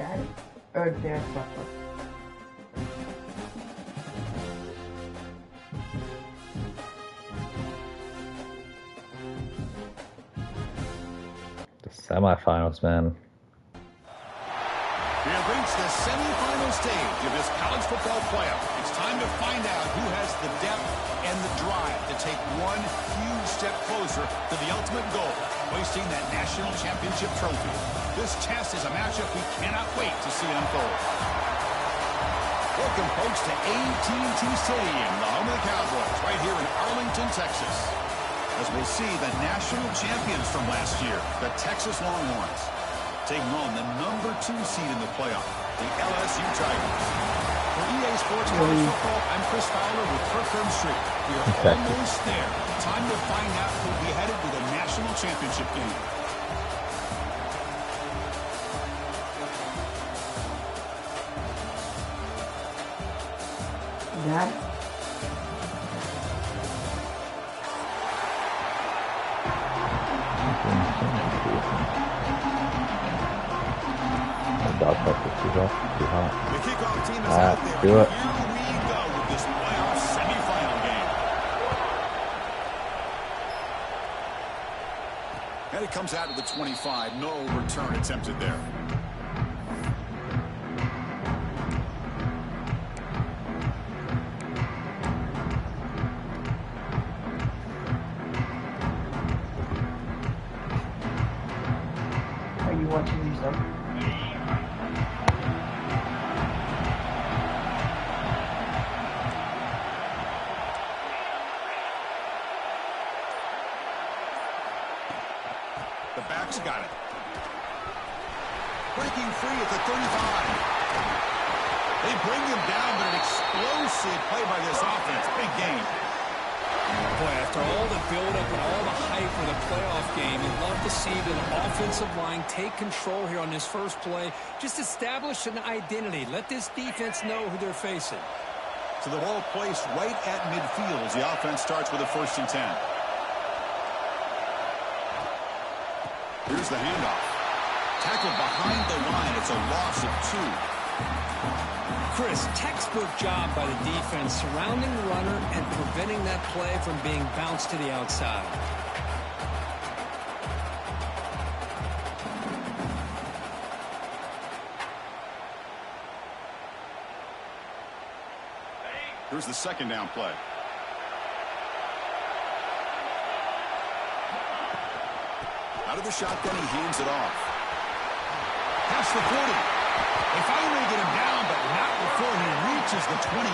Daddy? Or Dad's brother? The semifinals, man. We have reached the semifinal stage of this college football playoff. It's time to find out who has the depth and the drive to take one huge step closer to the ultimate goal, hoisting that national championship trophy. This test is a matchup we cannot wait to see unfold. Welcome, folks, to AT&T Stadium, the home of the Cowboys, right here in Arlington, Texas. As we'll see the national champions from last year, the Texas Longhorns, taking on the #2 seed in the playoff, the LSU Tigers. For EA Sports College Football, I'm Chris Fowler with Kirk Street. We are almost there. Time to find out who will be headed to the national championship game. Dad? Dog puck is too hot. The kickoff team is out there. Do it. Here we go with this playoff semifinal game. And it comes out to the 25. No return attempted there. Are you watching yourself? The back's got it. Breaking free at the 35. They bring him down, but an explosive play by this offense. Big game. Boy, after all the build-up and all the hype for the playoff game, you'd love to see the offensive line take control here on this first play. Just establish an identity. Let this defense know who they're facing. So the ball placed right at midfield as the offense starts with a 1st and 10. Here's the handoff. Tackled behind the line. It's a loss of 2. Chris, textbook job by the defense surrounding the runner and preventing that play from being bounced to the outside. Here's the 2nd down play. Out of the shotgun, he hands it off. Past the 40. They finally get him down, but not before he reaches the 28.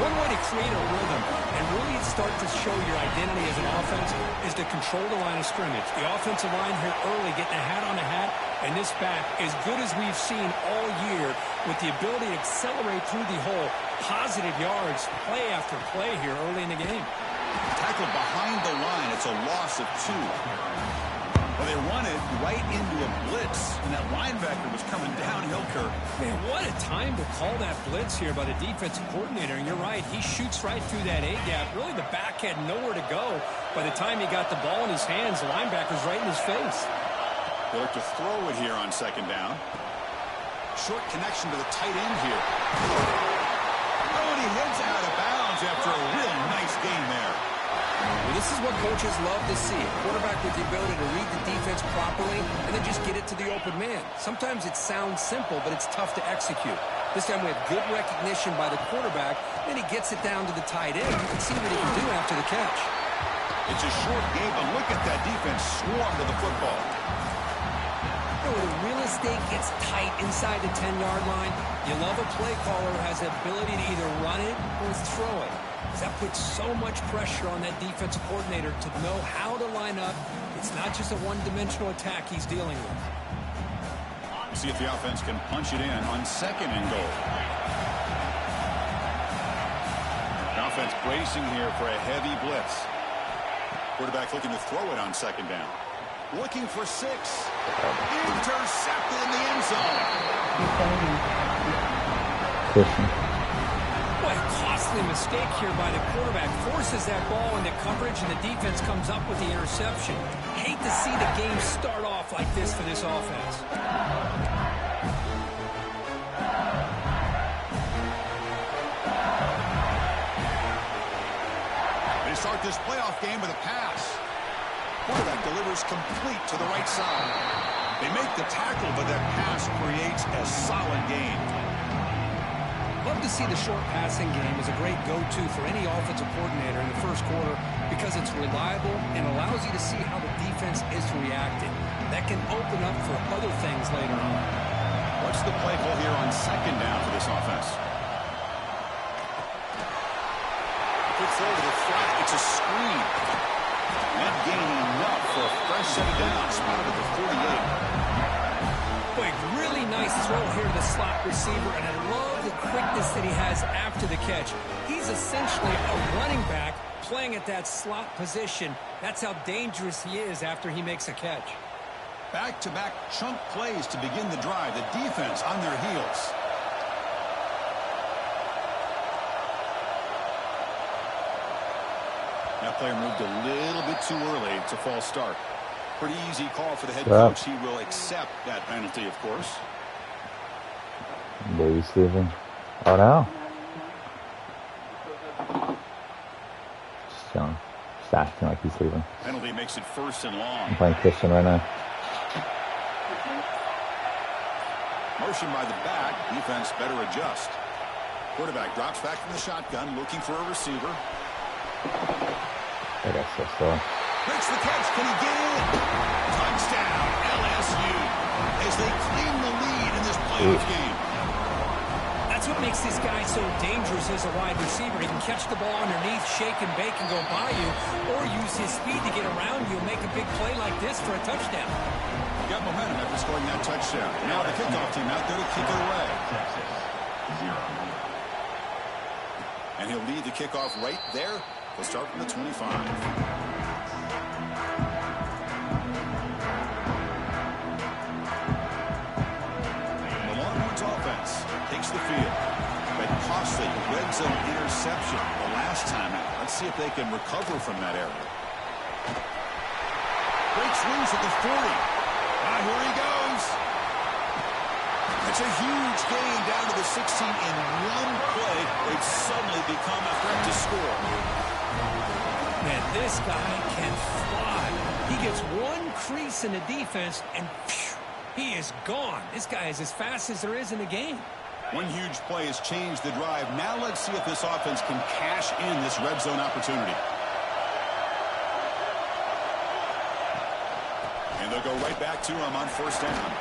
One way to create a rhythm and really start to show your identity as an offense is to control the line of scrimmage. The offensive line here early getting a hat on a hat, and this back, as good as we've seen all year, with the ability to accelerate through the hole, positive yards, play after play here early in the game. Tackled behind the line. It's a loss of 2. Well, they run it right into a blitz, and that linebacker was coming downhill, Kirk. Man, what a time to call that blitz here by the defensive coordinator. And you're right, he shoots right through that A-gap. Really, the back had nowhere to go. By the time he got the ball in his hands, the linebacker's right in his face. They look to throw it here on 2nd down. Short connection to the tight end here. Oh, and he heads out of bounds after a real nice game there. Well, this is what coaches love to see. A quarterback with the ability to read the defense properly and then just get it to the open man. Sometimes it sounds simple, but it's tough to execute. This time we have good recognition by the quarterback, and he gets it down to the tight end. You can see what he can do after the catch. It's a short game, but look at that defense swarm to the football. You know, when the real estate gets tight inside the 10-yard line, you love a play caller who has the ability to either run it or throw it. That puts so much pressure on that defensive coordinator to know how to line up. It's not just a one-dimensional attack he's dealing with. See if the offense can punch it in on 2nd and goal. The offense bracing here for a heavy blitz. Quarterback looking to throw it on 2nd down. Looking for 6. Intercepted in the end zone. What a costly mistake here by the quarterback. Forces that ball into coverage, and the defense comes up with the interception. Hate to see the game start off like this for this offense. this playoff game with a pass. Quarterback delivers complete to the right side. They make the tackle, but that pass creates a solid gain. Love to see the short passing game as a great go-to for any offensive coordinator in the first quarter because it's reliable and allows you to see how the defense is reacting. That can open up for other things later on. What's the play call here on second down for this offense? Good throw to the flat. It's a screen. Not gaining enough for a fresh set of downs. Spotted at the 48. Boy, really nice throw here to the slot receiver, and I love the quickness that he has after the catch. He's essentially a running back playing at that slot position. That's how dangerous he is after he makes a catch. Back-to-back chunk plays to begin the drive. The defense on their heels. That player moved a little bit too early. It's a false start. Pretty easy call for the head coach. He will accept that penalty, of course. Baby sleeping. Oh no. Just chilling. Just acting like he's sleeping. Penalty makes it first and long. I'm playing Christian right now. Motion by the back. Defense better adjust. Quarterback drops back from the shotgun, looking for a receiver. I guess so slow. Makes the catch. Can he get in? Touchdown, LSU, as they claim the lead in this playoff game. That's what makes this guy so dangerous as a wide receiver. He can catch the ball underneath, shake and bake and go by you, or use his speed to get around you and make a big play like this for a touchdown. He got momentum after scoring that touchdown. Now the kickoff team out there to kick it away. And he'll lead the kickoff right there. He'll start from the 25. The Longhorns offense takes the field. That costly red zone interception the last time out. Let's see if they can recover from that error. Breaks loose at the 40. Here he goes. It's a huge gain down to the 16 in one play. They've suddenly become a threat to score. Man, this guy can fly. He gets one crease in the defense, and phew, he is gone. This guy is as fast as there is in the game. One huge play has changed the drive. Now let's see if this offense can cash in this red zone opportunity. And they'll go right back to him on first down.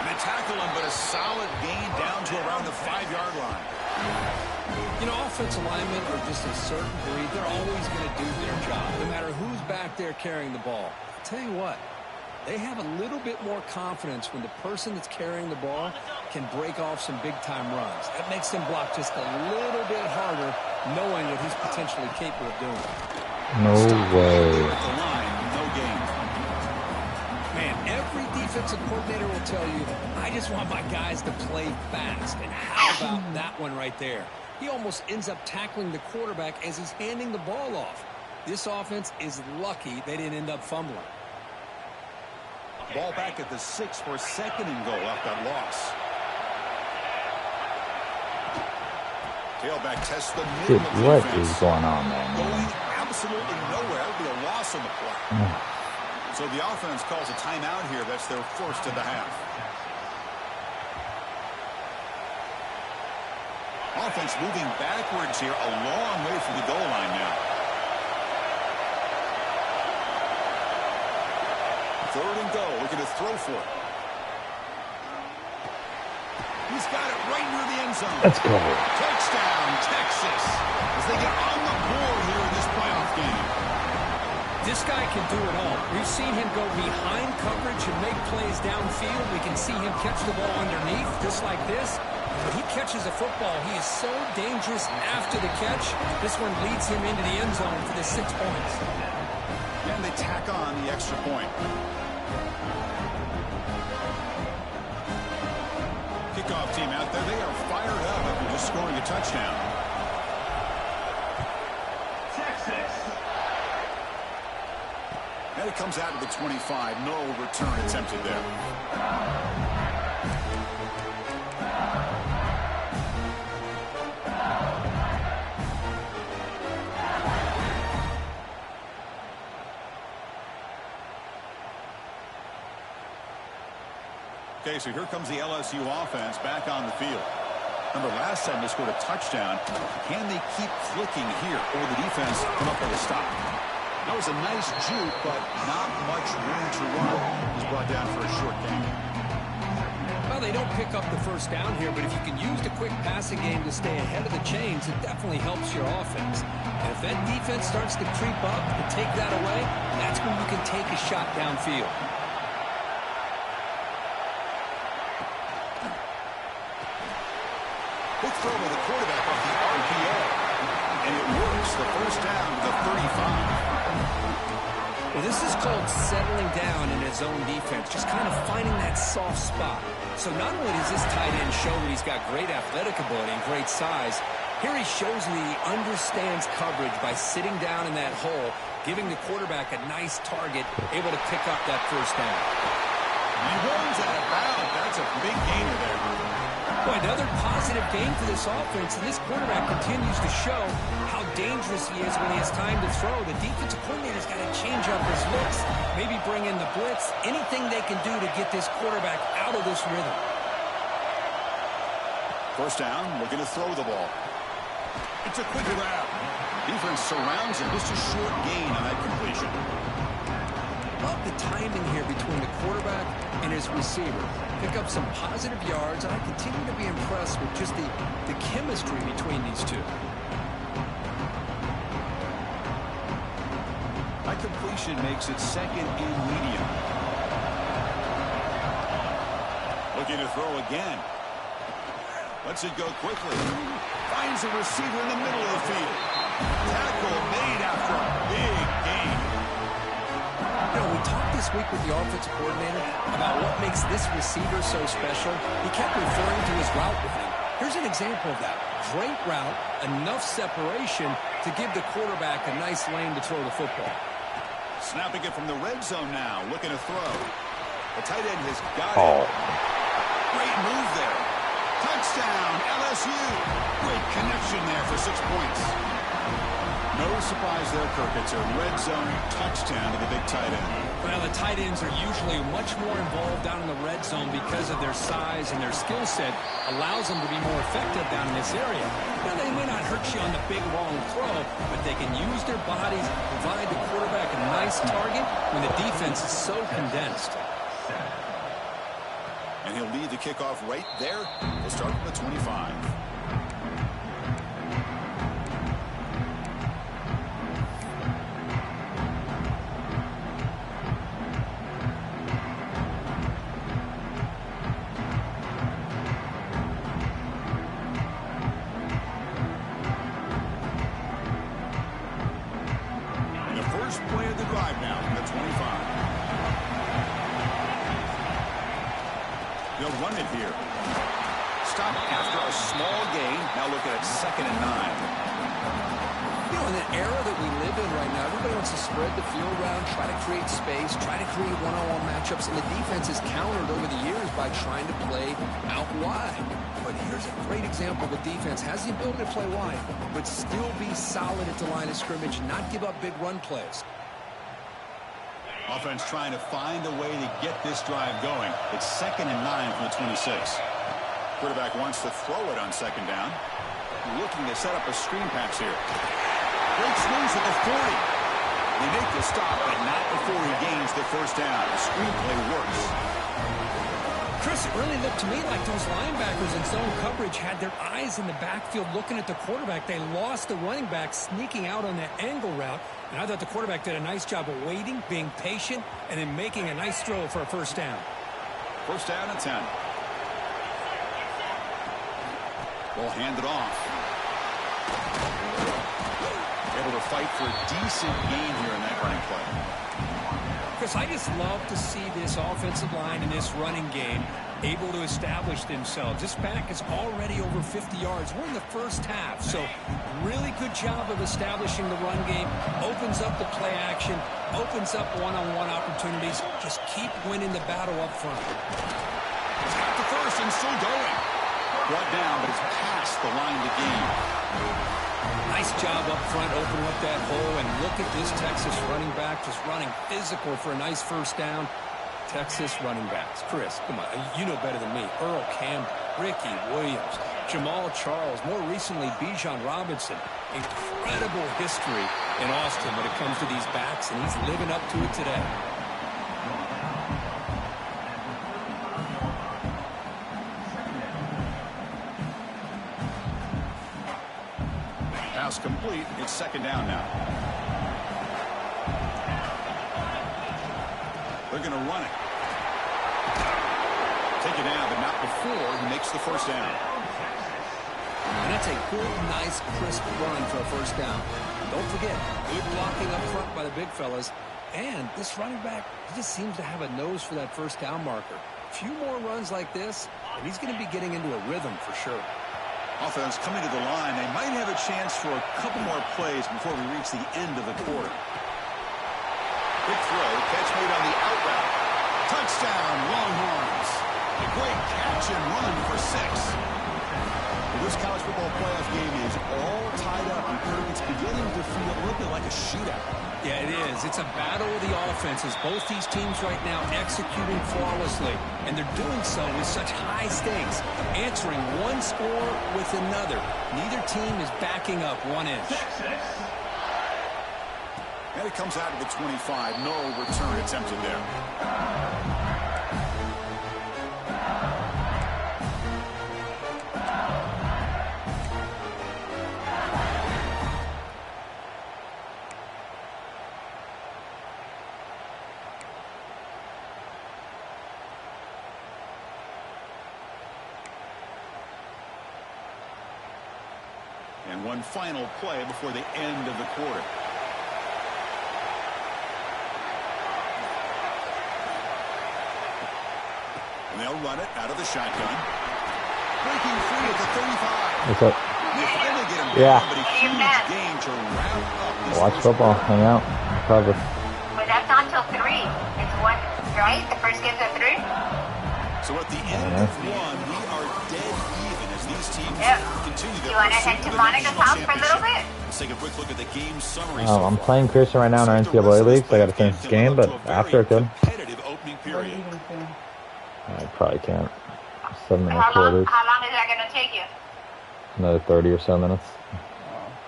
And they tackle him, but a solid gain down to around the 5-yard line. You know, offensive linemen are just a certain breed. They're always going to do their job, no matter who's back there carrying the ball. I'll tell you what, they have a little bit more confidence when the person that's carrying the ball can break off some big-time runs. That makes them block just a little bit harder, knowing what he's potentially capable of doing. No way. At the line, no gain. Man, every defensive coordinator will tell you, I just want my guys to play fast. And how about that one right there? He almost ends up tackling the quarterback as he's handing the ball off. This offense is lucky they didn't end up fumbling. Ball back at the 6 for second and goal off that loss. Tailback tests the middle Dude, of the what defense. is going on there, Going man? absolutely nowhere. That'll be a loss on the play. So the offense calls a timeout here. That's their first of the half. Offense moving backwards here, a long way from the goal line now. Third and goal, looking to throw for it. He's got it right near the end zone. Let's go. Touchdown, Texas, as they get on the board here in this playoff game. This guy can do it all. We've seen him go behind coverage and make plays downfield. We can see him catch the ball underneath, just like this. When he catches a football, he is so dangerous after the catch. This one leads him into the end zone for the 6 points. And they tack on the extra point. Kickoff team out there. They are fired up after just scoring a touchdown. And it comes out of the 25. No return attempted there. Okay, so here comes the LSU offense back on the field. Remember, last time they scored a touchdown. Can they keep clicking here, or will the defense come up with a stop? That was a nice juke, but not much room to run. He's brought down for a short gain. Well, they don't pick up the first down here, but if you can use the quick passing game to stay ahead of the chains, it definitely helps your offense. And if that defense starts to creep up and take that away, that's when you can take a shot downfield. Quick throw by the quarterback off the RPO. And it works. The first down to the 35. Well, this is called settling down in his own defense, just kind of finding that soft spot. So not only does this tight end show that he's got great athletic ability and great size, here he shows that he understands coverage by sitting down in that hole, giving the quarterback a nice target, able to pick up that first down. He runs out of bounds. That's a big gainer there. Boy, another positive game for this offense, and this quarterback continues to show how dangerous he is when he has time to throw. The defensive coordinator's got to change up his looks, maybe bring in the blitz, anything they can do to get this quarterback out of this rhythm. First down, looking to throw the ball. It's a quick grab. Defense surrounds him. Just a short gain on that completion. Love the timing here between the quarterback and his receiver. Pick up some positive yards, and I continue to be impressed with just the chemistry between these two. That completion makes it second and medium. Looking to throw again. Lets it go quickly. Finds a receiver in the middle of the field. Tackle made after a big gain. You know, we talked this week with the offensive coordinator about what makes this receiver so special. He kept referring to his route running. Here's an example of that. Great route, enough separation to give the quarterback a nice lane to throw the football. Snapping it from the red zone now, looking to throw. The tight end has got Oh. it. Great move there. Touchdown, LSU. Great connection there for 6 points. No surprise there, Kirk. It's a red zone touchdown to the big tight end. Well, the tight ends are usually much more involved down in the red zone because of their size, and their skill set allows them to be more effective down in this area. Now, they may not hurt you on the big, long throw, but they can use their bodies, provide the quarterback a nice target when the defense is so condensed. And he'll lead the kickoff right there. He'll start from the 25. Play of the drive now from the 25. They'll run it here. Stop after a small gain. Now look at it, 2nd and 9. You know, in the era that we live in right now, everybody wants to spread the field around, try to create space, try to create one-on-one matchups, and the defense has countered over the years by trying to play out wide. But here's a great example of a defense has the ability to play wide, but still be solid at the line of scrimmage, not give up big run plays. Offense trying to find a way to get this drive going. It's 2nd and 9 from the 26. Quarterback wants to throw it on 2nd down. Looking to set up a screen pass here. Great swings at the 40. They make the stop, but not before he gains the first down. The screenplay works. Chris, it really looked to me like those linebackers in zone coverage had their eyes in the backfield looking at the quarterback. They lost the running back sneaking out on that angle route. And I thought the quarterback did a nice job of waiting, being patient, and then making a nice throw for a first down. First down and 10. Ball handed off. Able to fight for a decent gain here in that running play. Chris, I just love to see this offensive line in this running game able to establish themselves. This back is already over 50 yards. We're in the first half, so really good job of establishing the run game. Opens up the play action, opens up one-on-one opportunities. Just keep winning the battle up front. He's got the first and still going. Brought down, but it's past the line to gain. Nice job up front, opening up that hole, and look at this Texas running back just running physical for a nice first down. Texas running backs. Chris, come on, you know better than me. Earl Campbell, Ricky Williams, Jamal Charles, more recently Bijan Robinson. Incredible history in Austin when it comes to these backs, and he's living up to it today. Pass complete. It's second down now. They're going to run it. Take it down, but not before he makes the first down. And that's a good, nice, crisp run for a first down. Don't forget, good blocking up front by the big fellas. And this running back, he just seems to have a nose for that first down marker. A few more runs like this, and he's going to be getting into a rhythm for sure. Offense coming to the line. They might have a chance for a couple more plays before we reach the end of the quarter. Quick throw, catch made on the out route. Touchdown, Longhorns. A great catch and run for 6. Well, this college football playoff game is all tied up. It's beginning to feel a little bit like a shootout. Yeah, it is. It's a battle of the offenses. Both these teams right now executing flawlessly, and they're doing so with such high stakes, answering one score with another. Neither team is backing up 1 inch. And it comes out of the 25. No return attempted there. And one final play before the end of the quarter. And they'll run it out of the shotgun. Breaking free at the 35. What's up? They finally get him Yeah. down, but a huge gain to round up this Watch first football. quarter. Hang out. Cover. But that's not till 3. It's 1, right? The first game's at 3? So at the end of 1, we are dead even as these teams continue their You want to head pursuit to of the Monica's national house for a little championship. bit? Let's take a quick look at the game summary. I'm playing Christian right now in our NCAA league, so I got to finish this game, but after I could. Competitive opening What are period. you doing? I probably can't. 7 minute How long quarters. is that going to take you? Another 30 or so minutes.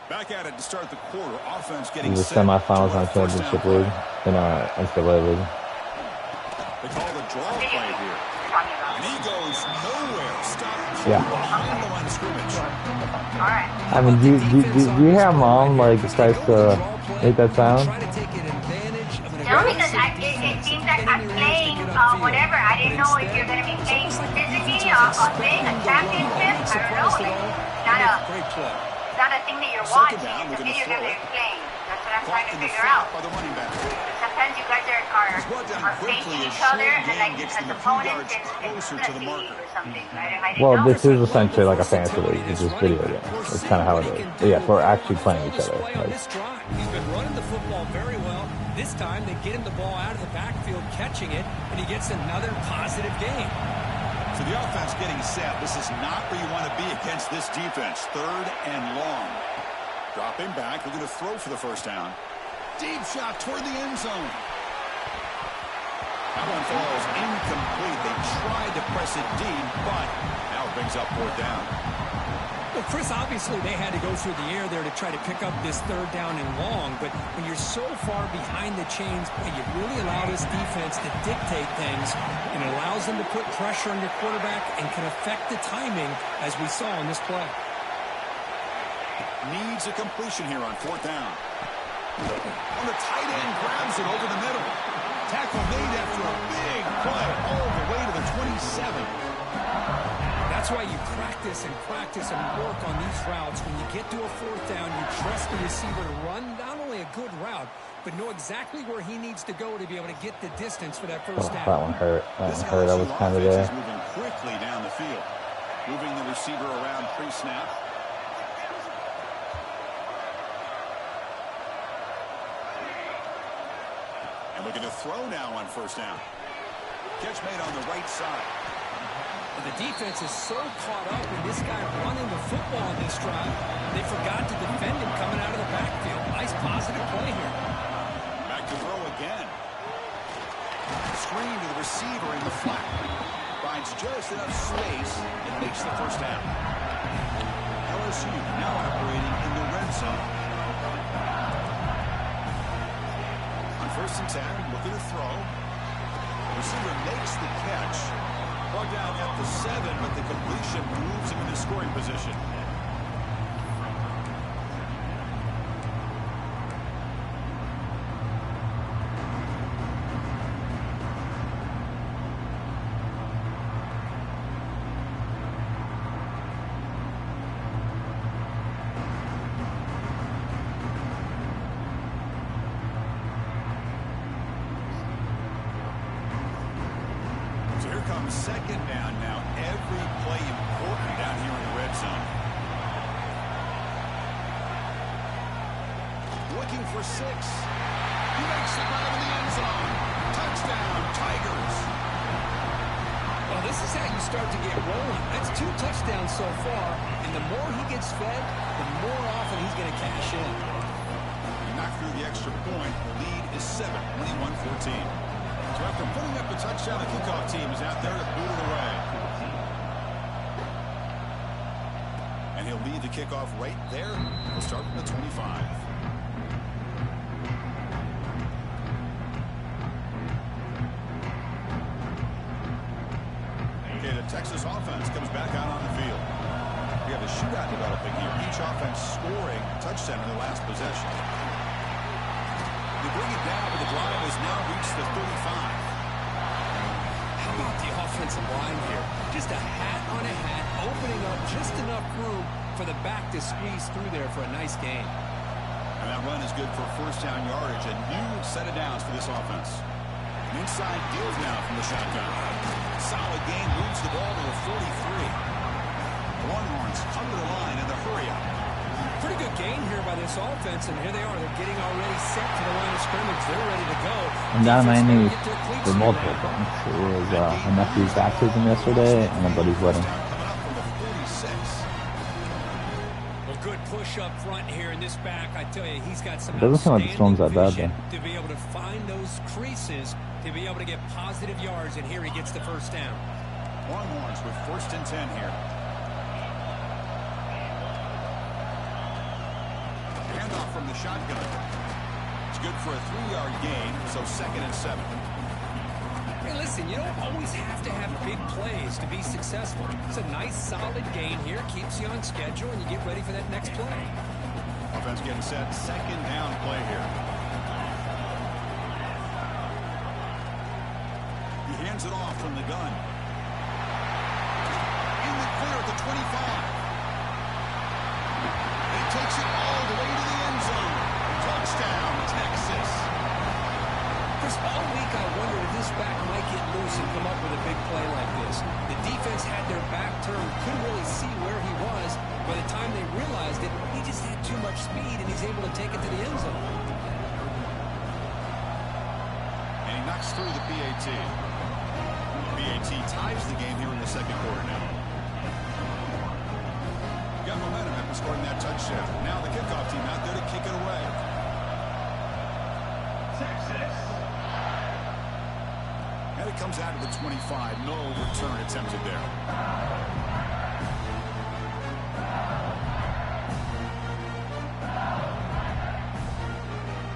Back at it to start the quarter. Offense getting These are set semifinals to in run our a first championship down league. In our NCAA league. They call the draw play here. And he goes nowhere. Stop Yeah. behind the line of scrimmage. All right. I mean, do you hear mom like tries to make that sound? No, because it seems like I'm playing whatever. I didn't know if you're going to be playing physically a thing, a championship. I don't know. It's not a thing that you're watching. It's a video game that you're playing. That's what I'm trying to figure out. By the running back. Sometimes you guys are facing each other and like as opponents it's a league or something. I didn't Well, know. this is essentially like a fantasy league. It's just video game. It's kind of how it is. But yeah, we're actually playing each other. Like, He's been running the football very well. This time they get him the ball out of the backfield, catching it, and he gets another positive gain. So the offense getting set. This is not where you want to be against this defense. 3rd and long. Dropping back. Looking to throw for the first down. Deep shot toward the end zone. That one falls incomplete. They tried to press it deep, but now it brings up 4th down. Well, Chris, obviously they had to go through the air there to try to pick up this 3rd down and long, but when you're so far behind the chains, you really allow this defense to dictate things, and it allows them to put pressure on your quarterback and can affect the timing, as we saw in this play. Needs a completion here on 4th down. On the tight end, grabs it over the middle. Tackle made after a big play all the way to the 27. That's why you practice and work on these routes. When you get to a 4th down, you trust the receiver to run not only a good route, but know exactly where he needs to go to be able to get the distance for that first down. that one hurt. That This one hurt. I was LSU kind of offense there. is moving quickly down the field. Moving the receiver around pre-snap. And looking to throw now on 1st down. Catch made on the right side. And the defense is so caught up in this guy running the football in this drive, they forgot to defend him coming out of the backfield. Nice positive play here. Back to throw again. screen to the receiver in the flat. Finds just enough space and makes the first down. LSU now operating in the red zone. On 1st and 10, looking to throw. The receiver makes the catch. Brought down at the 7, but the completion moves him into scoring position. Second down now. Every play important down here in the red zone. Looking for 6. He makes the grab in the end zone. Touchdown, Tigers. Well, this is how you start to get rolling. That's 2 touchdowns so far, and the more he gets fed, the more often he's going to cash in. He knocked through the extra point. The lead is 7, 21-14. So after putting up a touchdown, the kickoff team is out there to boot it away. And he'll lead the kickoff right there. He'll start from the 25. Okay, the Texas offense comes back out on the field. We have a shootout developing here. Each offense scoring a touchdown in their last possession. They bring it down, but the drive has now reached the 35. How about the offensive line here? Just a hat on a hat, opening up just enough room for the back to squeeze through there for a nice gain. And that run is good for first down yardage. A new set of downs for this offense. An inside deals now from the shotgun. Solid gain, moves the ball to the 43. The Longhorns come to the line in the hurry up. Pretty good gain here by this offense, and here they are. They're getting already set to the line of scrimmage. They're ready to go. I'm down on my knees for multiple things. It was my nephew's baptism yesterday and a buddy's wedding. Well, good push up front here in this back. I tell you, he's got some It doesn't seem like the storm's that bad, vision though. to be able to find those creases, to be able to get positive yards, and here he gets the first down. Longhorns with 1st and 10 here. Handoff from the shotgun. It's good for a 3-yard gain, so 2nd and 7. Hey, listen, you don't always have to have big plays to be successful. It's a nice, solid gain here. Keeps you on schedule, and you get ready for that next play. Offense getting set. 2nd down play here. He hands it off from the gun. In the clear at the 25. He takes it all the way to the end zone. Touchdown, Texas. Chris, all week I wondered if this back might get loose and come up with a big play like this. The defense had their back turned, couldn't really see where he was. By the time they realized it, he just had too much speed, and he's able to take it to the end zone. And he knocks through the PAT. PAT ties the game here in the 2nd quarter now. Got momentum after scoring that touchdown. Now the kickoff team out there to kick it away. Texas. And it comes out of the 25. No return attempted there.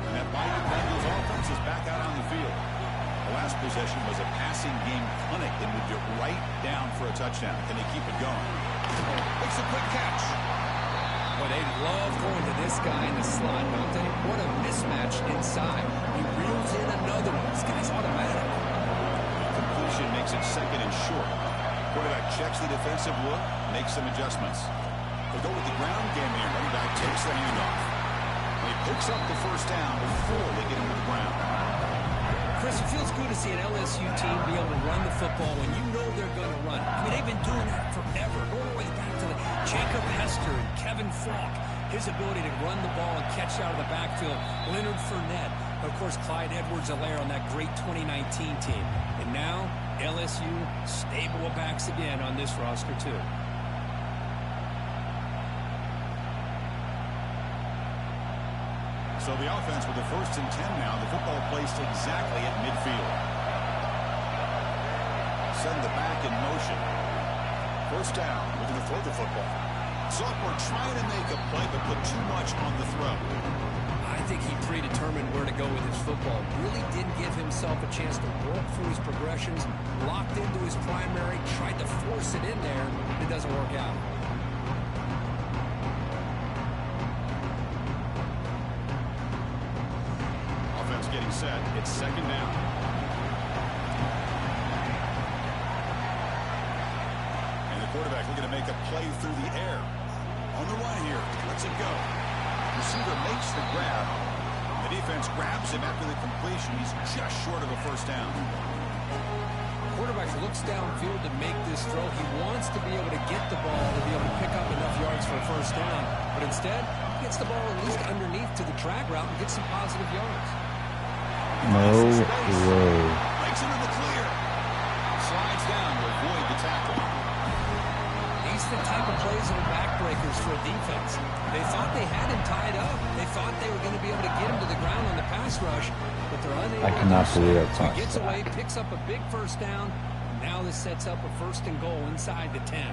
And that Mighty Bengals offense is back out on the field. The last possession was a passing game clinic. They moved it right down for a touchdown. Can they keep it going? Makes a quick catch. Boy, they love going to this guy in the slot, don't they? What a mismatch inside. He reels in another one. This guy's automatic. Completion makes it 2nd and short. Quarterback checks the defensive look, makes some adjustments. They'll go with the ground game here. Running back takes the handoff. He picks up the first down before they get him to the ground. Chris, it feels good to see an LSU team be able to run the football when you know they're going to run. I mean, they've been doing that forever. Going all the way back to Jacob Hester and Kevin Falk. His ability to run the ball and catch out of the backfield. Leonard Fournette. Of course, Clyde Edwards-Helaire on that great 2019 team. And now, LSU stable backs again on this roster, too. So the offense with the 1st and 10 now. The football placed exactly at midfield. send the back in motion. First down, looking to throw the football. Sophomore trying to make a play, but put too much on the throw. I think he predetermined where to go with his football. Really didn't give himself a chance to work through his progressions, locked into his primary, tried to force it in there, and it doesn't work out. Offense getting set. It's second down. And the quarterback looking to make a play through the air. On the run here. Lets it go. Receiver makes the grab. The defense grabs him after the completion. He's just short of a first down. Quarterback looks downfield to make this throw. He wants to be able to get the ball to be able to pick up enough yards for a first down. But instead, he gets the ball at least underneath to the drag route and gets some positive yards. No way. Makes it in the clear. Slides down to avoid the tackle. These are the type of plays that are backbreakers for a defense. They thought they had him tied up. They thought they were going to be able to get him to the ground on the pass rush, but they're unable. I cannot believe that's so not he gets sack. away, picks up a big first down. Now this sets up a first and goal inside the 10.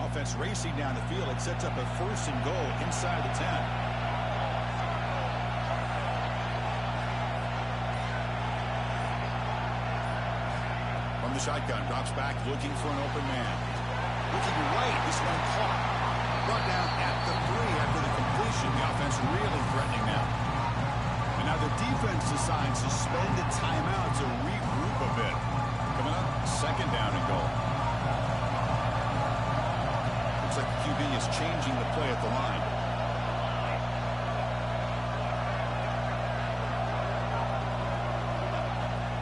Offense racing down the field. It sets up a first and goal inside the 10. From the shotgun, drops back, looking for an open man. Looking right, this one caught. Brought down at the 3 after the completion. The offense really threatening now. And now the defense decides to spend a timeout to regroup a bit. Coming up, second down and goal. Looks like the QB is changing the play at the line.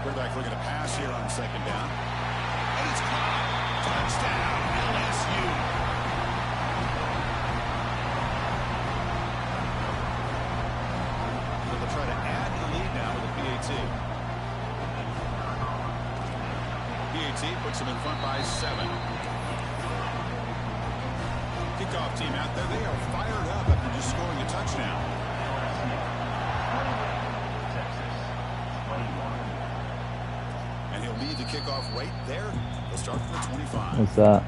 Quarterback looking to pass here on second down. And it's caught. Touchdown, LSU. So they'll try to add the lead now with a PAT. PAT puts them in front by 7. Kickoff team out there. They are fired up after just scoring a touchdown. And he'll lead the kickoff right there. They'll start from the 25. What's that?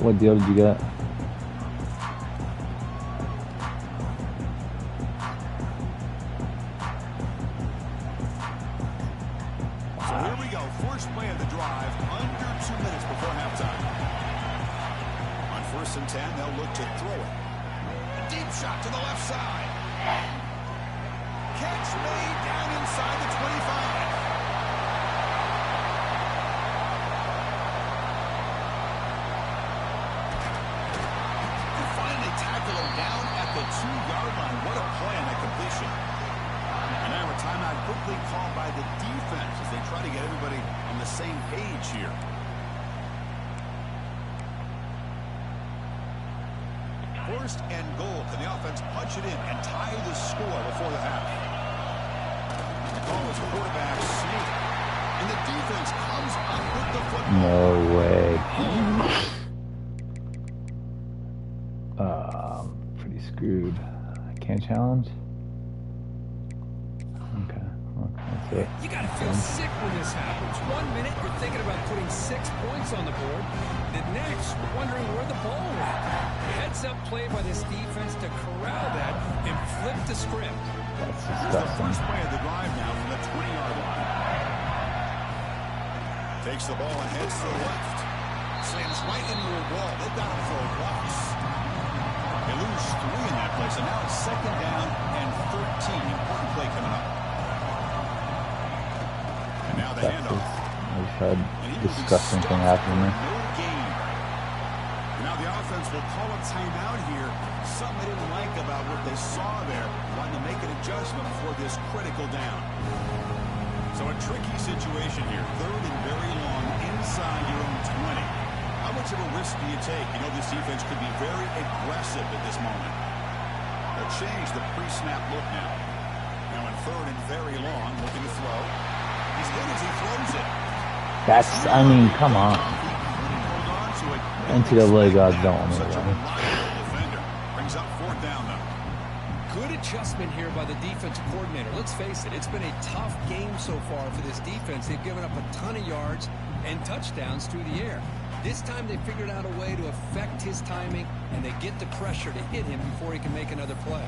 What deal did you get? So here we go. First play of the drive. Under 2 minutes before halftime. On first and 10, they'll look to throw it. A deep shot to the left side. Catch made down inside the 25. And finally tackle him down at the 2-yard line. What a play on that completion. And now a timeout quickly called by the defense as they try to get everybody on the same page here. First and goal. Can the offense punch it in and tie the score before the half? The call is quarterback sneak. And the defense comes up with the football. No way. Pretty screwed. I can't challenge. Okay, well, that's it. You got to feel sick when this happens. 1 minute, you're thinking about putting 6 points on the board. The next, wondering where the ball went. Heads-up play by this defense to corral that and flip the script. That's Here's the disgusting. first play of the drive now from the 20-yard line. Takes the ball and heads to the left. Slams right into a wall. They've got him for a loss. They lose 3 in that play, so now it's second down and 13. Important play coming up. And now the That's handoff. I've had disgusting thing happen to me. No gain. And now the offense will call a timeout here. Something they didn't like about what they saw there. Wanting to make an adjustment before this critical down. So a tricky situation here. Third and very long inside your own 20. How much of a risk do you take? You know this defense could be very aggressive at this moment. They'll change the pre-snap look now. Now in third and very long, looking to throw. He's hit as he throws it. That's, I mean, come on. NCAA gods don't want me to run. Defender brings up fourth down though. Good adjustment here by the defensive coordinator. Let's face it, it's been a tough game so far for this defense. They've given up a ton of yards and touchdowns through the air. This time they figured out a way to affect his timing, and they get the pressure to hit him before he can make another play.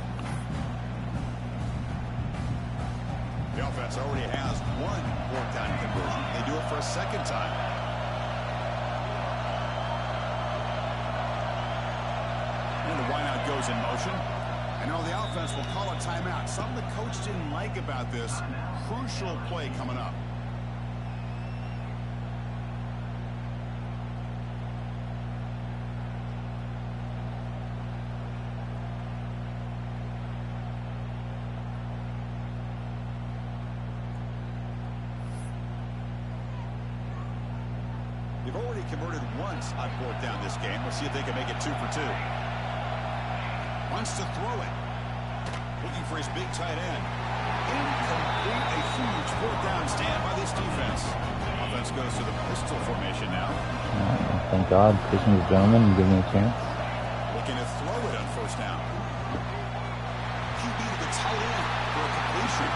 The offense already has one fourth down conversion. They do it for a second time. And the wideout goes in motion. And now the offense will call a timeout. Something the coach didn't like about this. Crucial play coming up. They've already converted once on fourth down this game. Let's see if they can make it 2 for 2. Wants to throw it. Looking for his big tight end. Incomplete. A huge fourth down stand by this defense. Offense goes to the pistol formation now. Thank God, Christian is gentleman and give me a chance. Looking to throw it on first down. QB to the tight end for a completion.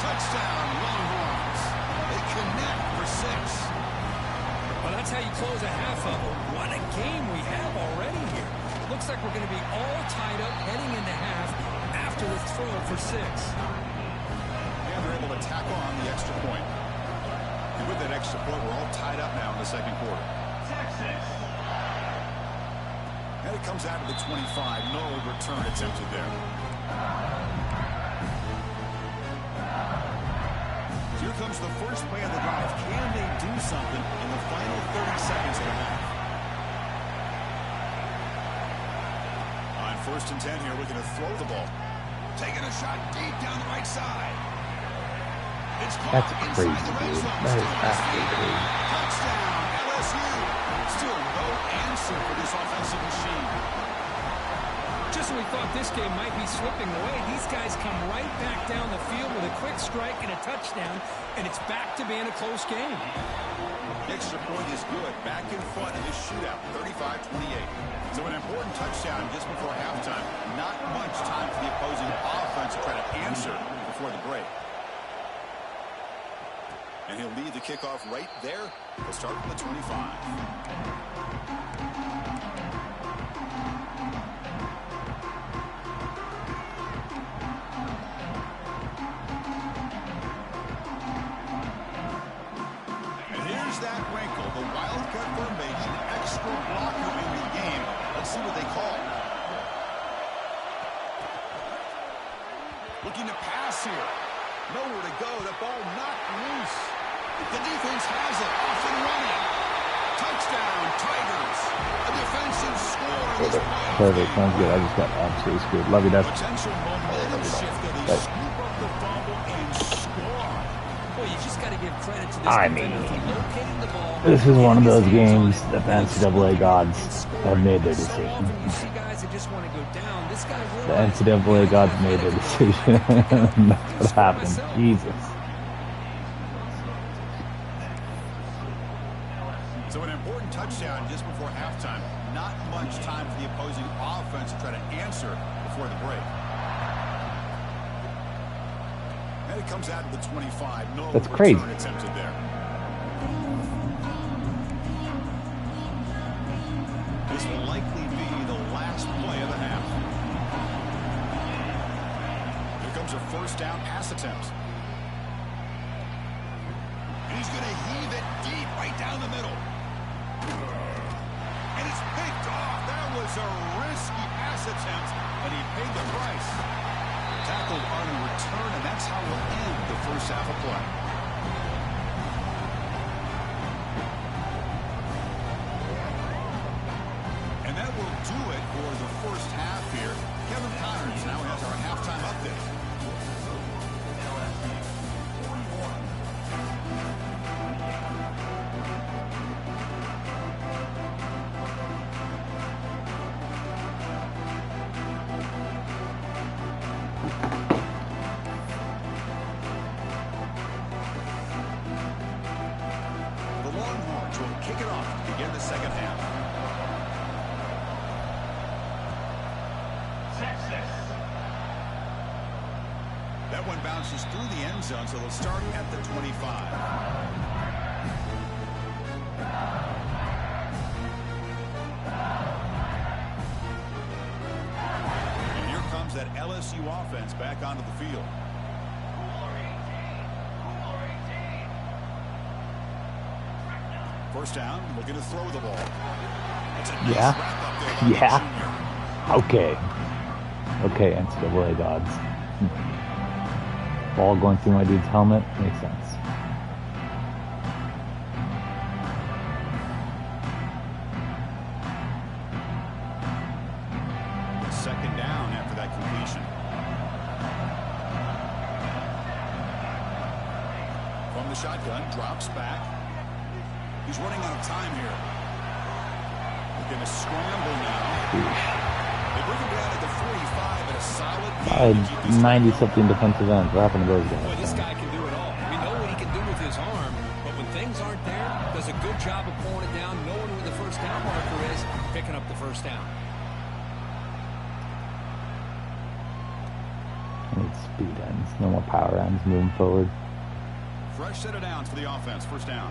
Touchdown, Longhorns. They connect for 6. Well, that's how you close a half of it. What a game we have already here. Looks like we're going to be all tied up heading into half after the throw for 6. And they're able to tack on the extra point. And with that extra point, we're all tied up now in the second quarter. Texas. And it comes out of the 25. No return attempted there. Here comes the first play of the drive. Can they do something in the final 30 seconds of the half? On 1st and 10 here, looking to throw the ball. Taking a shot deep down the right side. It's caught inside the red zone. That is absolutely crazy. Touchdown, LSU. Still no answer for this offensive machine. Just when we thought this game might be slipping away, these guys come right back down the field with a quick strike and a touchdown, and it's back to being a close game. Extra point is good. Back in front in this shootout, 35-28. So an important touchdown just before halftime. Not much time for the opposing offense to try to answer before the break. And he'll lead the kickoff right there. We'll start from the 25. That wrinkle, the wildcat formation, extra blocker in the game. Let's see what they call. Looking to pass here. Nowhere to go. The ball knocked loose. The defense has it. Off and running. Touchdown, Tigers. A defensive score in this playoff. Perfect. Sounds good. I just got absolutely screwed. Love you, Dad. Potential momentum shift. They scoop up the fumble and score. Well, you just got to give credit to this I defender mean, for locating the ball. This is one of those games that the NCAA gods have made their So decision. often you see guys that just want to go down. This guy The NCAA gods made their decision. That's what happened. Jesus. So an important touchdown just before halftime. Not much time for the opposing offense to try to answer before the break. And it comes out of the 25. No That's return crazy. attempted there. This will likely be the last play of the half. Here comes a first down pass attempt. And he's going to heave it deep right down the middle. And it's picked off. That was a risky pass attempt, and he paid the price. Tackled on a return, and that's how we'll end the first half of play. And that will do it for the first half here. Kevin Connors now has our halftime update. The Longhorns will kick it off to begin the second half. passes through the end zone, so they'll start at the 25. And here comes that LSU offense back onto the field. First down, looking to throw the ball. That's a nice Yeah. wrap up there by Yeah. the junior. Okay. Okay, NCAA gods. Ball going through my dude's helmet makes sense. Second down after that completion. From the shotgun, drops back. He's running out of time here. They're going to scramble now. They bring him down at the 45 at a solid I gain to keep had this 90-something defensive ends. What happened to those Boy, guys? this guy can do it all. We know what he can do with his arm, but when things aren't there, does a good job of pulling it down, knowing where the first down marker is, picking up the first down. I need speed ends. No more power ends moving forward. Fresh set of downs for the offense. First down.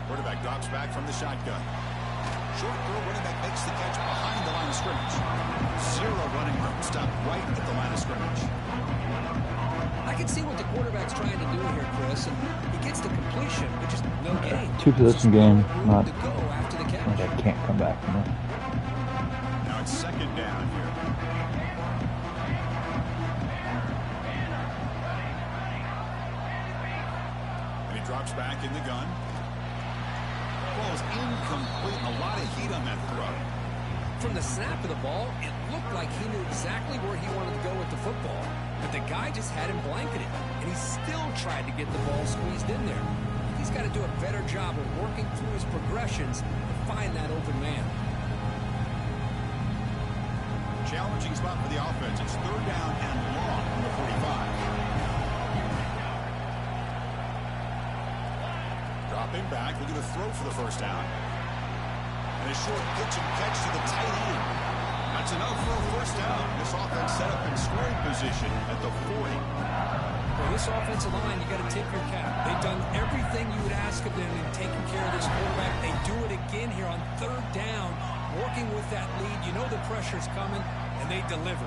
Quarterback drops back from the shotgun. Short throw, running back makes the catch behind the line of scrimmage. Zero running room. Stop right at the line of scrimmage. I can see what the quarterback's trying to do here, Chris, and he gets the completion, but just no gain. Two-position game, not to go after the catch. like I can't come back from it. Now it's second down here. And he drops back in the gun. Ball is incomplete. A lot of heat on that throw. From the snap of the ball, it looked like he knew exactly where he wanted to go with the football, but the guy just had him blanketed, and he still tried to get the ball squeezed in there. He's got to do a better job of working through his progressions to find that open man. Challenging spot for the offense. It's third down and long from the 45. Dropping back, looking to throw for the first down. And a short pitch and catch to the tight end. That's enough for a first down. This offense set up in scoring position at the 40. For this offensive line, you got to tip your cap. They've done everything you would ask of them in taking care of this quarterback. They do it again here on third down, working with that lead. You know the pressure's coming, and they deliver.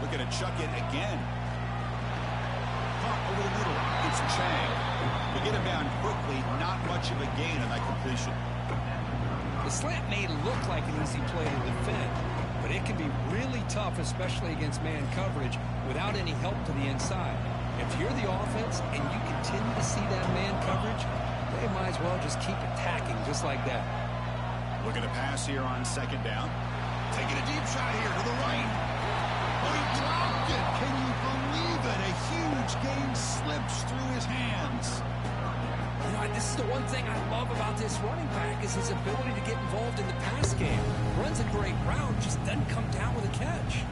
Looking to chuck it again. Pop over the middle. It's Chang. To get him down quickly, not much of a gain on that completion. The slant may look like an easy play to defend, but it can be really tough, especially against man coverage, without any help to the inside. If you're the offense and you continue to see that man coverage, they might as well just keep attacking just like that. Looking to pass here on second down. Taking a deep shot here to the right. Oh, he dropped it. Can you believe it? A huge gain slips through his hands. You know, this is the one thing I love about this running back is his ability to get involved in the pass game. Runs a great route, just doesn't come down with a catch.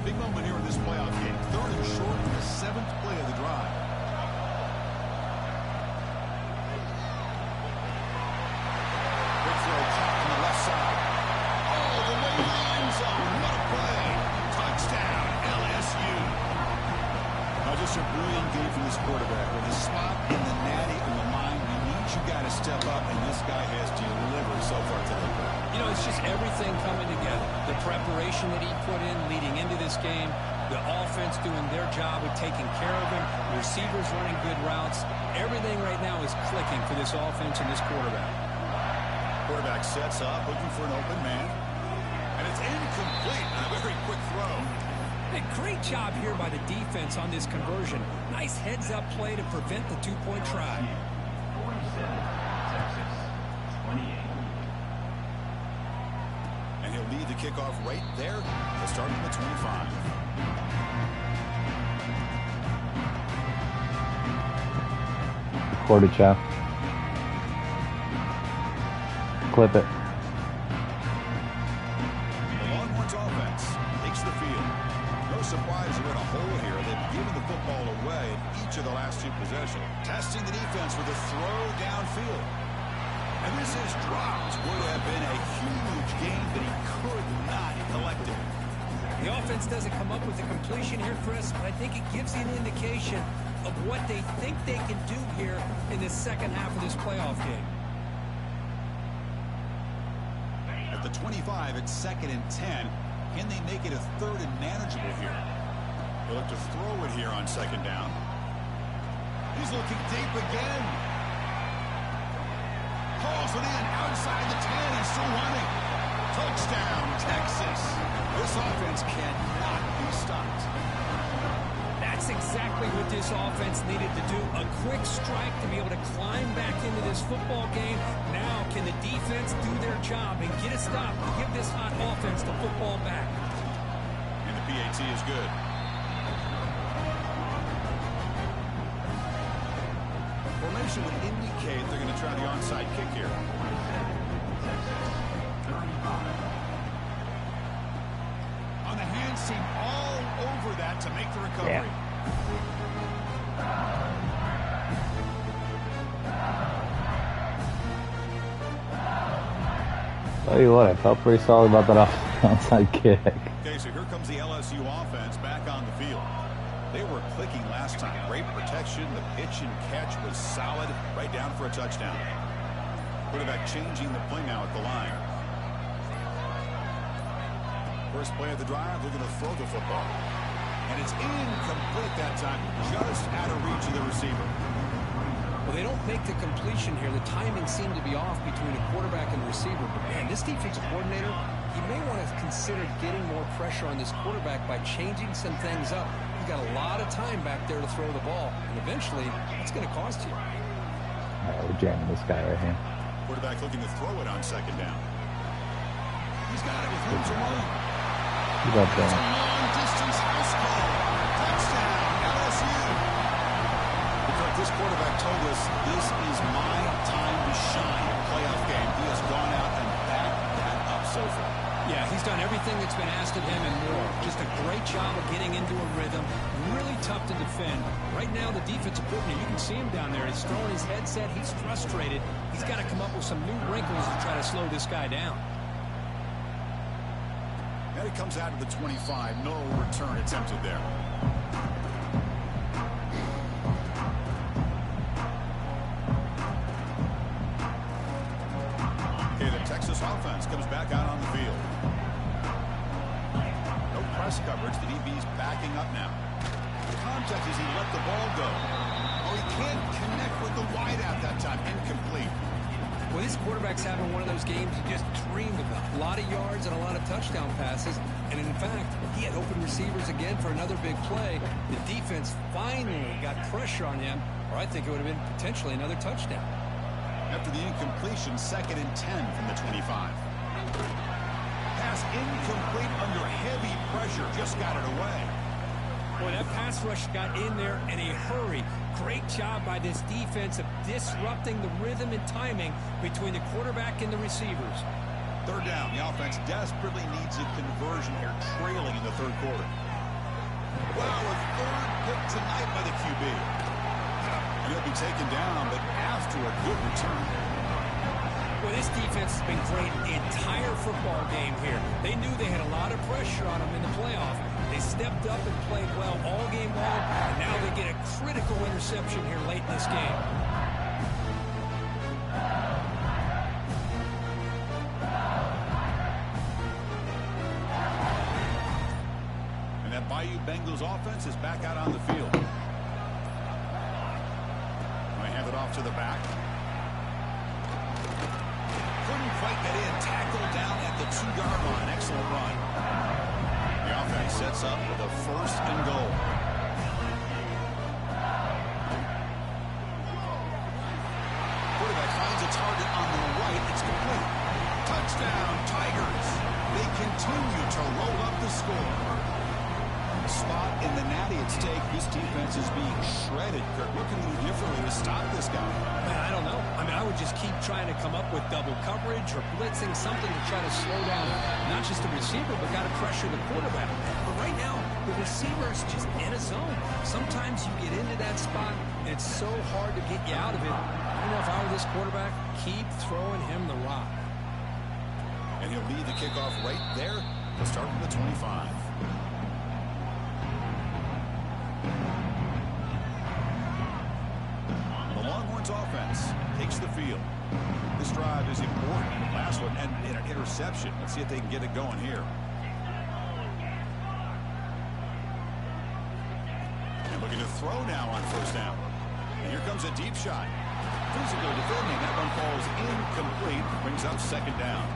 Big moment here in this playoff game. Third and short in the 7th play of the drive. Big throw caught from the left side. All the way to the end zone. What a play. Touchdown, LSU. Just a brilliant game from this quarterback. With a spot in the natty on the line, he needs you got to step up, and this guy has delivered so far today. You know, it's just everything coming together. The preparation that he put in leading into this game, the offense doing their job of taking care of him, receivers running good routes. Everything right now is clicking for this offense and this quarterback. Quarterback sets up, looking for an open man. And it's incomplete on a very quick throw. A great job here by the defense on this conversion. Nice heads-up play to prevent the two-point try. 47, Texas, 28. And he'll lead the kickoff right there to start from the 25. Quarter chow. Clip it. The Longhorns offense takes the field. No surprise they're in a hole here. They've given the football away in each of the last 2 possessions. Testing the defense with a throw downfield. And this is dropped. Would have been a huge gain, but he could not collect it. The offense doesn't come up with the completion here, Chris, but I think it gives you an indication of what they think they can do here in the second half of this playoff game. At the 25, it's 2nd and 10. Can they make it a 3rd and manageable here? They'll look to throw it here on 2nd down. He's looking deep again. Hauls it in outside the 10 and still running. Touchdown, Texas. This offense cannot be stopped. That's exactly what this offense needed to do. A quick strike to be able to climb back into this football game. Now can the defense do their job and get a stop to give this hot offense the football back? And the PAT is good. Formation would indicate they're going to try the onside kick here. On the hand seam, all over that to make the recovery. Yeah. Tell you what, I felt pretty solid about that onside kick. Okay, so here comes the LSU offense back on the field. They were clicking last time. Great protection. The pitch and catch was solid. Right down for a touchdown. Quarterback changing the play now at the line. First play of the drive, they're going to throw the football. And it's incomplete that time. Just out of reach of the receiver. Well, they don't make the completion here. The timing seemed to be off between the quarterback and the receiver. But, man, this defensive coordinator, he may want to consider getting more pressure on this quarterback by changing some things up. He's got a lot of time back there to throw the ball. And eventually, it's going to cost you. We're jamming this guy right here. Quarterback looking to throw it on 2nd down. He's got it with room to run. You got It's a long-distance house call. Touchdown, LSU. This quarterback told us this is my time to shine in a playoff game. He has gone out and backed that up so far. Yeah, he's done everything that's been asked of him and more. Just a great job of getting into a rhythm. Really tough to defend. Right now, the defensive coordinator, you can see him down there. He's throwing his headset. He's frustrated. He's got to come up with some new wrinkles to try to slow this guy down. And it comes out of the 25. No return attempted there. Texas offense comes back out on the field. No press coverage. The DB's backing up now. Contact as he let the ball go. Oh, he can't connect with the wideout that time. Incomplete. Well, this quarterback's having one of those games you just dreamed about. A lot of yards and a lot of touchdown passes. And in fact, he had open receivers again for another big play. The defense finally got pressure on him, or I think it would have been potentially another touchdown. After the incompletion, 2nd and 10 from the 25. Pass incomplete under heavy pressure. Just got it away. Boy, that pass rush got in there in a hurry. Great job by this defense of disrupting the rhythm and timing between the quarterback and the receivers. 3rd down. The offense desperately needs a conversion here, trailing in the 3rd quarter. Wow, a 3rd pick tonight by the QB. He'll be taken down, but after a good return. Well, this defense has been great the entire football game here. They knew they had a lot of pressure on them in the playoff. They stepped up and played well all game long, and now they get a critical interception here late in this game. And that Bayou Bengals offense is back out on the field. Off to the back. Couldn't quite get in. Tackled down at the 2-yard line. Excellent run. The offense sets up with a 1st and goal. Quarterback finds a target on the right. It's complete. Touchdown, Tigers. They continue to roll up the score. Spot in the natty at stake. This defense is being shredded. Kurt, what can we do differently to stop this guy? Man, I don't know. I mean, I would just keep trying to come up with double coverage or blitzing, something to try to slow down not just the receiver, but got to pressure the quarterback. But right now, the receiver's just in a zone. Sometimes you get into that spot, and it's so hard to get you out of it. I don't know if I were this quarterback, keep throwing him the rock. And he'll lead the kickoff right there. He'll start from the 25. The Longhorns offense takes the field. This drive is important. Last one and an interception. Let's see if they can get it going here. And looking to throw now on first down. And here comes a deep shot. Physical defending. That one falls incomplete. Brings up second down.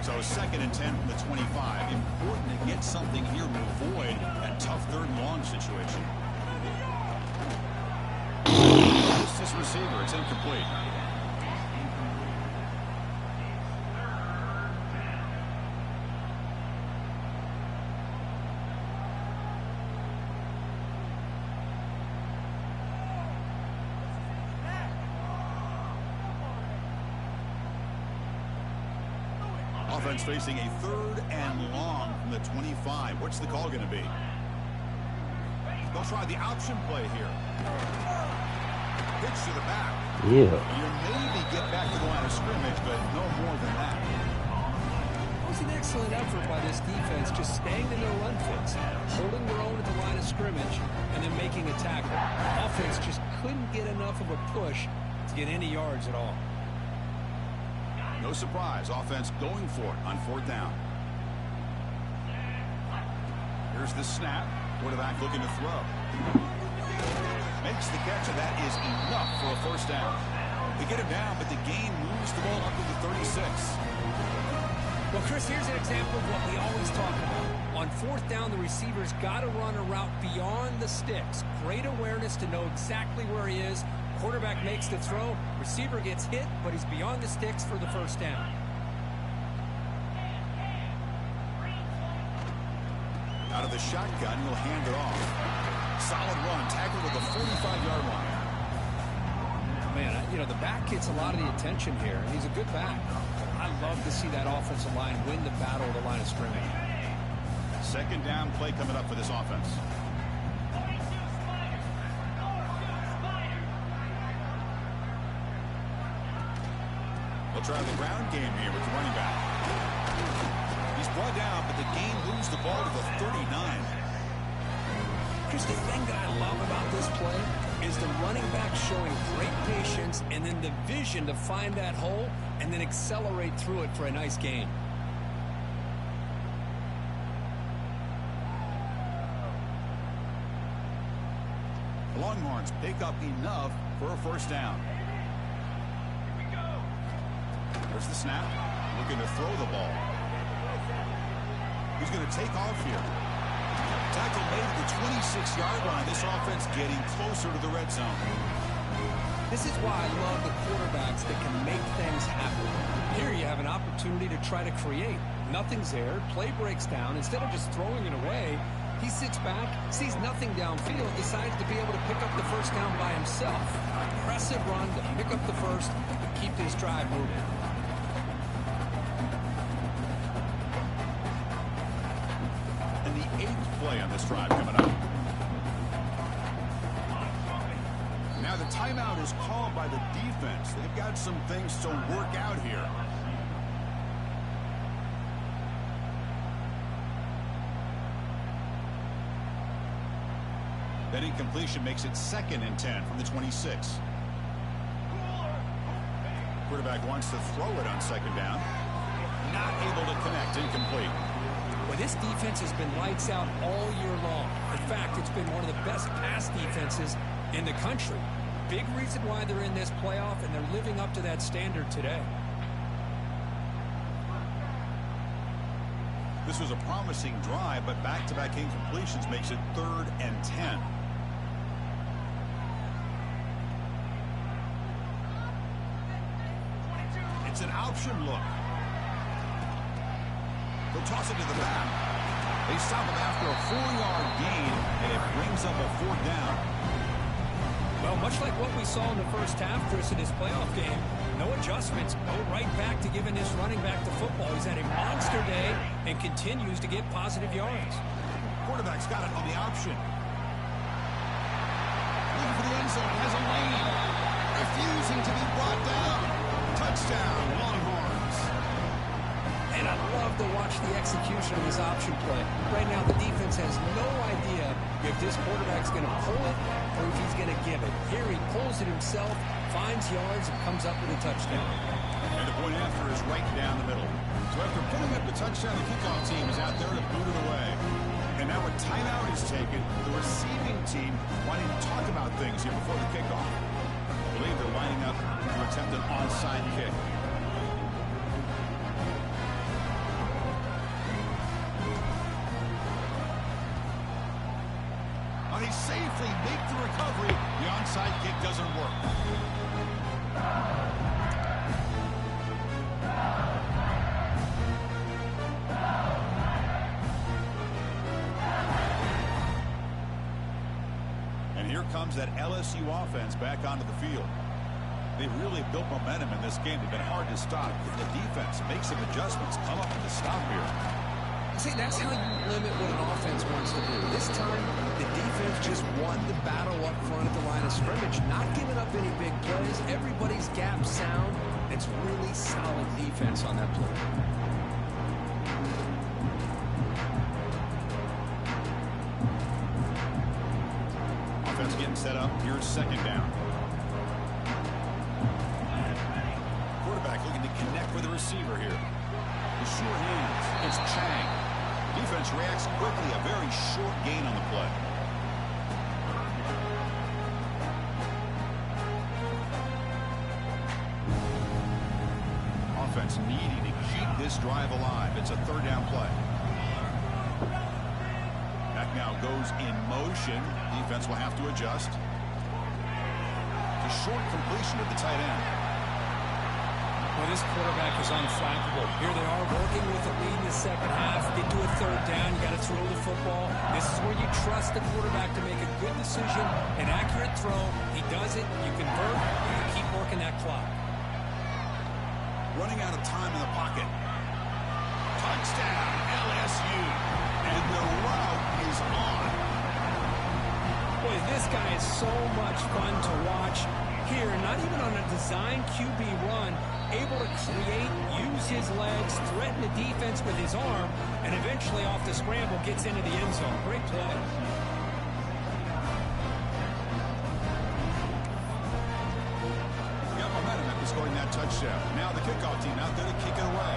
So 2nd and 10 from the 25. Important to get something here to avoid that tough 3rd and long situation. This receiver, it's incomplete. Offense facing a 3rd and long from the 25. What's the call going to be? They'll try the option play here. Pitch to the back. Yeah. You maybe get back to the line of scrimmage, but no more than that. It was an excellent effort by this defense, just staying in their run fits, holding their own at the line of scrimmage, and then making a tackle. Offense just couldn't get enough of a push to get any yards at all. No surprise, offense going for it on 4th down. Here's the snap. Quarterback looking to throw. Makes the catch, and that is enough for a first down. They get him down, but the gain moves the ball up to the 36. Well, Chris, here's an example of what we always talk about. On 4th down, the receiver's got to run a route beyond the sticks. Great awareness to know exactly where he is. Quarterback makes the throw. Receiver gets hit, but he's beyond the sticks for the first down. Out of the shotgun, he'll hand it off. Solid run, tackled at the 45-yard line. Man, you know, the back gets a lot of the attention here, and he's a good back. I love to see that offensive line win the battle at the line of scrimmage. 2nd down play coming up for this offense. They'll try the ground game here with the running back. He's brought down, but the gain moves the ball to the 39. Chris, the thing that I love about this play is the running back showing great patience and then the vision to find that hole and then accelerate through it for a nice gain. The Longhorns pick up enough for a first down. There's the snap. Looking to throw the ball. He's going to take off here. Tackle made at the 26-yard line. This offense getting closer to the red zone. This is why I love the quarterbacks that can make things happen. Here you have an opportunity to try to create. Nothing's there. Play breaks down. Instead of just throwing it away, he sits back, sees nothing downfield, decides to be able to pick up the first down by himself. Impressive run to pick up the first and keep this drive moving. And the 8th play on this drive coming up. Now the timeout is called by the defense. They've got some things to work out here. That incompletion makes it 2nd and 10 from the 26. Quarterback wants to throw it on 2nd down. Not able to connect, incomplete. Well, this defense has been lights out all year long. In fact, it's been one of the best pass defenses in the country. Big reason why they're in this playoff, and they're living up to that standard today. This was a promising drive, but back-to-back incompletions makes it 3rd and 10. It's an option look. They'll toss it to the back. They stop him after a 4-yard gain, and it brings up a 4th down. Well, much like what we saw in the first half, Chris, in his playoff game, no adjustments. Go right back to giving this running back the football. He's had a monster day and continues to get positive yards. Quarterback's got it on the option. Looking for the end zone. Has a lane. Refusing to be brought down. Touchdown, Longhorns. And I love to watch the execution of this option play. Right now, the defense has no idea if this quarterback's going to pull it or if he's going to give it. Here he pulls it himself, finds yards, and comes up with a touchdown. And the point after is right down the middle. So after putting up the touchdown, the kickoff team is out there to boot it away. And now a timeout is taken. The receiving team wanting to talk about things here before the kickoff. I believe they're lining up to attempt an onside kick. He safely make the recovery. The onside kick doesn't work. And here comes that LSU offense back onto the field. They really built momentum in this game. They've been hard to stop. The defense makes some adjustments, come up with a stop here. See, that's how you limit what an offense wants to do. This time, the defense just won the battle up front at the line of scrimmage, not giving up any big plays. Everybody's gap sound. It's really solid defense on that play. Offense getting set up. Here's 2nd down. Quarterback looking to connect with the receiver here. The short hands. It's Chang. Defense reacts quickly. A very short gain on the play. Offense needing to keep this drive alive. It's a 3rd down play. Back now goes in motion. Defense will have to adjust. The short completion to the tight end. Well, this quarterback is unflappable. Here they are working with the lead in the second half. Get to a 3rd down. You got to throw the football. This is where you trust the quarterback to make a good decision, an accurate throw. He does it. You convert. And you keep working that clock. Running out of time in the pocket. Touchdown, LSU. And the route is on. Boy, this guy is so much fun to watch. Here, not even on a design QB run, able to create, use his legs, threaten the defense with his arm, and eventually off the scramble gets into the end zone. Great play. Got momentum after scoring that touchdown. Now the kickoff team out there to kick it away.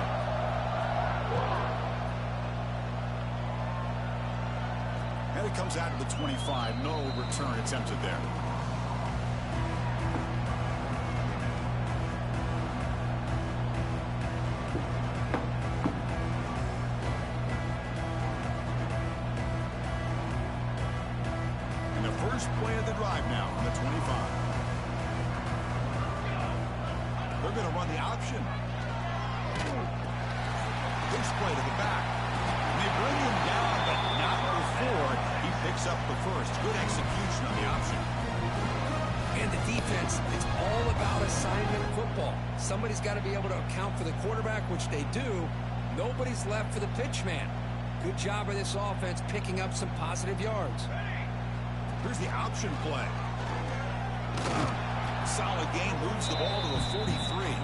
And it comes out to the 25. No return attempted there. First play of the drive now on the 25. They're going to run the option. Push play to the back. And they bring him down, but not before he picks up the first. Good execution on the option. And the defense, it's all about assignment football. Somebody's got to be able to account for the quarterback, which they do. Nobody's left for the pitch man. Good job of this offense picking up some positive yards. Here's the option play. Solid gain, moves the ball to a 43.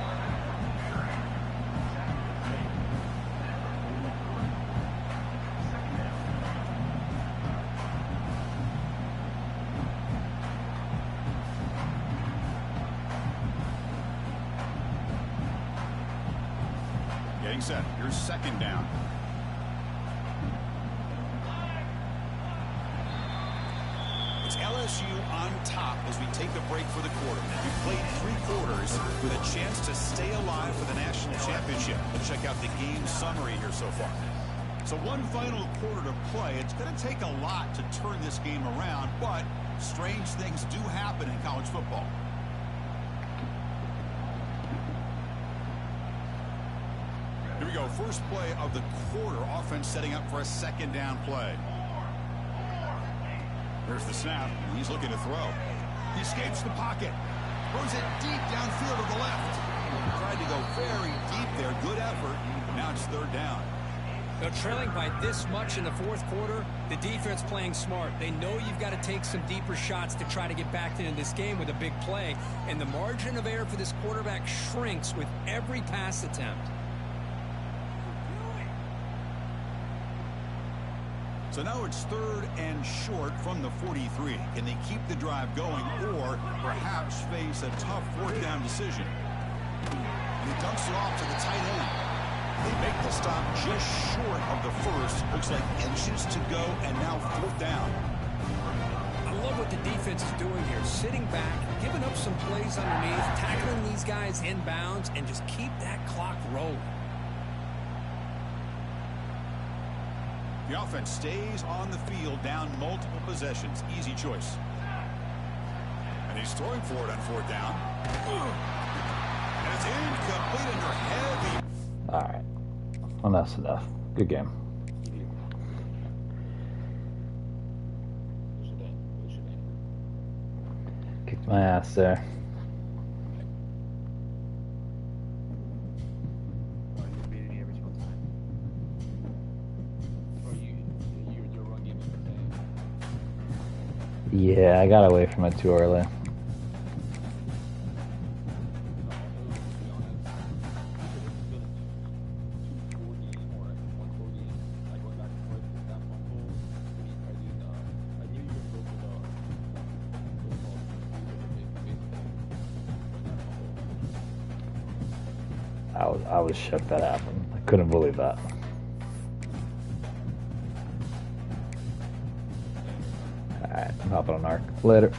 Getting set. Here's 2nd down. LSU on top as we take a break for the quarter. We played 3 quarters with a chance to stay alive for the national championship. Let's check out the game summary here so far. So one final quarter to play. It's going to take a lot to turn this game around, but strange things do happen in college football. Here we go. go. First play of the quarter. Offense setting up for a second down play. There's the snap. He's looking to throw. He escapes the pocket. Throws it deep downfield to the left. Tried to go very deep there. Good effort. Now it's third down. They're trailing by this much in the fourth quarter. The defense playing smart. They know you've got to take some deeper shots to try to get back into this game with a big play. And the margin of error for this quarterback shrinks with every pass attempt. So now it's third and short from the 43. Can they keep the drive going or perhaps face a tough fourth down decision? And he dumps it off to the tight end. They make the stop just short of the first. Looks like inches to go, and now fourth down. I love what the defense is doing here. Sitting back, giving up some plays underneath, tackling these guys inbounds, and just keep that clock rolling. The offense stays on the field, down multiple possessions. Easy choice. And he's throwing for it on fourth down. And it's incomplete under heavy. All right. Well, that's enough. Good game. Kicked my ass there. Yeah, I got away from it too early. I was shook that happened. I couldn't believe that. Alright, I'm hopping on ARC. Later.